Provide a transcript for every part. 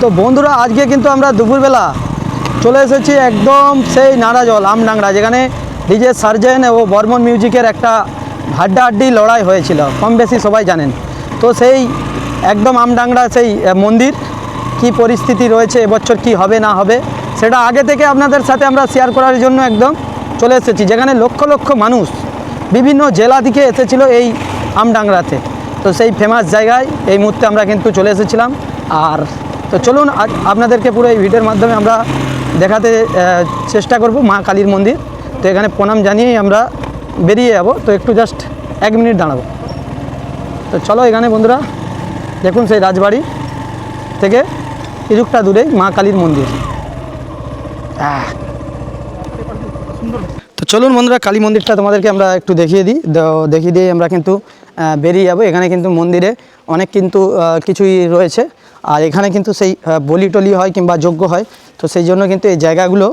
তো বন্ধুরা আজকে কিন্তু আমরা দুপুরবেলা চলে এসেছি একদম সেই নারাজল আমডাংরা, যেখানে ডিজে সার্জেন ও বর্মন মিউজিকের একটা হাড্ডাহাড্ডি লড়াই হয়েছিল, কম বেশি সবাই জানেন। তো সেই একদম আমডাংরা সেই মন্দির কি পরিস্থিতি রয়েছে, এবছর কি হবে না হবে সেটা আগে থেকে আপনাদের সাথে আমরা শেয়ার করার জন্য একদম চলে এসেছি, যেখানে লক্ষ লক্ষ মানুষ বিভিন্ন জেলা থেকে এসেছিল এই আমডাংরাতে। তো সেই ফেমাস জায়গায় এই মুহূর্তে আমরা কিন্তু চলে এসেছিলাম। আর তো চলুন আপনাদেরকে পুরো এই ভিডিওর মাধ্যমে আমরা দেখাতে চেষ্টা করব মা কালীর মন্দির। তো এখানে প্রণাম জানিয়েই আমরা বেরিয়ে যাব। তো একটু জাস্ট 1 মিনিট দাঁড়াবো। তো চলো, এখানে বন্ধুরা দেখুন সেই রাজবাড়ি থেকে কিছুটা দূরেই মা কালীর মন্দির। তো চলুন বন্ধুরা, কালী মন্দিরটা তোমাদেরকে আমরা একটু দেখিয়ে দিই। দেখিয়ে দিয়ে আমরা কিন্তু বেরিয়ে যাব। এখানে কিন্তু মন্দিরে অনেক কিন্তু কিছুই রয়েছে, আর এখানে কিন্তু সেই বলি টলি হয় কিংবা যজ্ঞ হয়। তো সেই জন্য কিন্তু এই জায়গাগুলো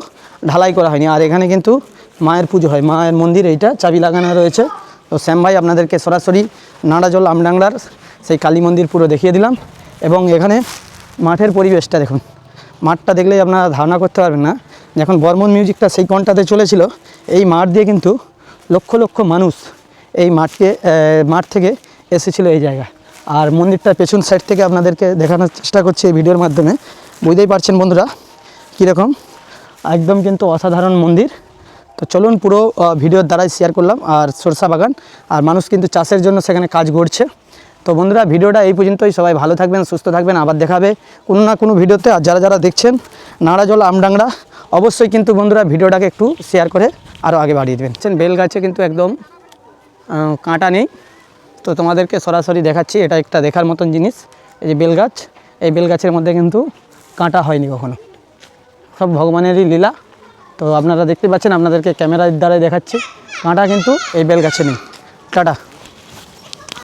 ঢালাই করা হয়নি। আর এখানে কিন্তু মায়ের পুজো হয়, মায়ের মন্দির এইটা চাবি লাগানো রয়েছে। তো শ্যাম ভাই আপনাদেরকে সরাসরি নাড়াজল আমডাংরার সেই কালী মন্দির পুরো দেখিয়ে দিলাম। এবং এখানে মাঠের পরিবেশটা দেখুন, মাঠটা দেখলেই আপনারা ধারণা করতে পারবেন না, যখন বর্মন মিউজিকটা সেই কোণটাতে চলেছিল এই মাঠ দিয়ে কিন্তু লক্ষ লক্ষ মানুষ এই মাঠ থেকে এসেছিল এই জায়গা। আর মন্দিরটার পেছন সাইড থেকে আপনাদেরকে দেখানোর চেষ্টা করছি এই ভিডিওর মাধ্যমে। বুঝতেই পারছেন বন্ধুরা কীরকম, একদম কিন্তু অসাধারণ মন্দির। তো চলুন পুরো ভিডিওর দ্বারাই শেয়ার করলাম। আর সরষা বাগান, আর মানুষ কিন্তু চাষের জন্য সেখানে কাজ করছে। তো বন্ধুরা ভিডিওটা এই পর্যন্তই। সবাই ভালো থাকবেন, সুস্থ থাকবেন, আবার দেখাবে কোনো না কোনো ভিডিওতে। আর যারা যারা দেখছেন নাড়াজল আমডাংরা, অবশ্যই কিন্তু বন্ধুরা ভিডিওটাকে একটু শেয়ার করে আরও আগে বাড়িয়ে দেবেন। বেল গাছে কিন্তু একদম কাঁটা নেই। তো তোমাদেরকে সরাসরি দেখাচ্ছি, এটা একটা দেখার মতন জিনিস। এই যে বেলগাছ, এই বেলগাছের মধ্যে কিন্তু কাঁটা হয়নি কখনো, সব ভগবানেরই লীলা। তো আপনারা দেখতে পাচ্ছেন, আপনাদেরকে ক্যামেরার দ্বারাই দেখাচ্ছি, কাঁটা কিন্তু এই বেলগাছে নেই। টাটা।